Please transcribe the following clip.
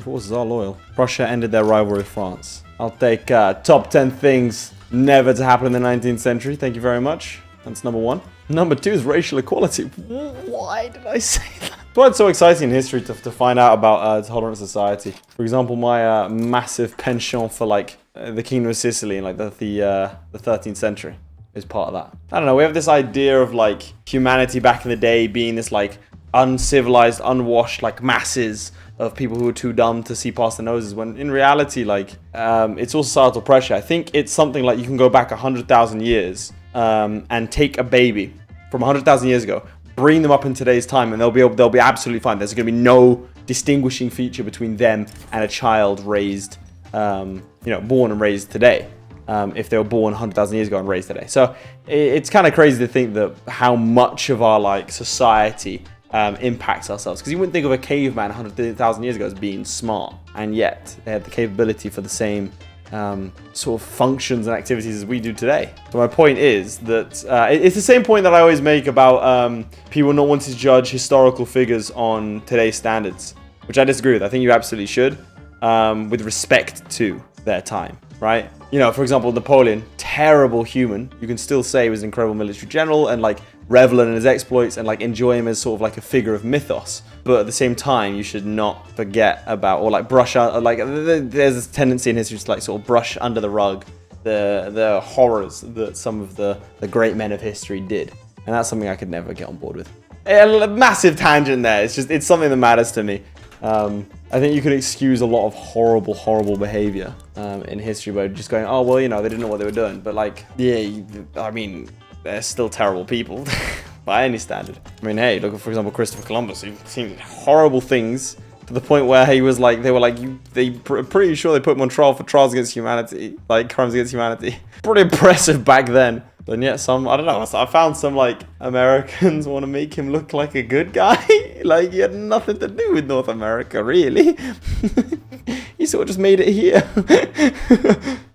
forces are loyal. Prussia ended their rivalry with France. I'll take top 10 things never to happen in the 19th century. Thank you very much. That's number 1. Number 2 is racial equality. Why did I say that? It's why it's so exciting in history to find out about tolerant society. For example, my massive penchant for like the Kingdom of Sicily in like the 13th century is part of that. I don't know, we have this idea of like humanity back in the day being this like uncivilized, unwashed like masses of people who are too dumb to see past their noses, when in reality like it's all societal pressure. I think it's something like you can go back 100,000 years and take a baby from 100,000 years ago, bring them up in today's time, and they'll be absolutely fine. There's going to be no distinguishing feature between them and a child raised, born and raised today. If they were born 100,000 years ago and raised today. So it's kind of crazy to think that how much of our like society impacts ourselves. Because you wouldn't think of a caveman 100,000 years ago as being smart, and yet they had the capability for the same sort of functions and activities as we do today. So my point is that it's the same point that I always make about people not wanting to judge historical figures on today's standards, which I disagree with. I think you absolutely should, with respect to their time, right? You know, for example, Napoleon, terrible human. You can still say he was an incredible military general and like revel in his exploits and like enjoy him as sort of like a figure of mythos. But at the same time, you should not forget about, or like brush out, like there's a tendency in history to like sort of brush under the rug the horrors that some of the great men of history did. And that's something I could never get on board with. A massive tangent there. It's something that matters to me. I think you could excuse a lot of horrible behavior in history by just going, oh, well, you know, they didn't know what they were doing. But like, yeah, I mean, they're still terrible people by any standard. I mean, hey, look at, for example, Christopher Columbus. He's seen horrible things to the point where he was like, they were like, pretty sure they put him on trial for crimes against humanity. Pretty impressive back then. And yet I don't know, I found some like Americans want to make him look like a good guy. Like he had nothing to do with North America, really. He sort of just made it here.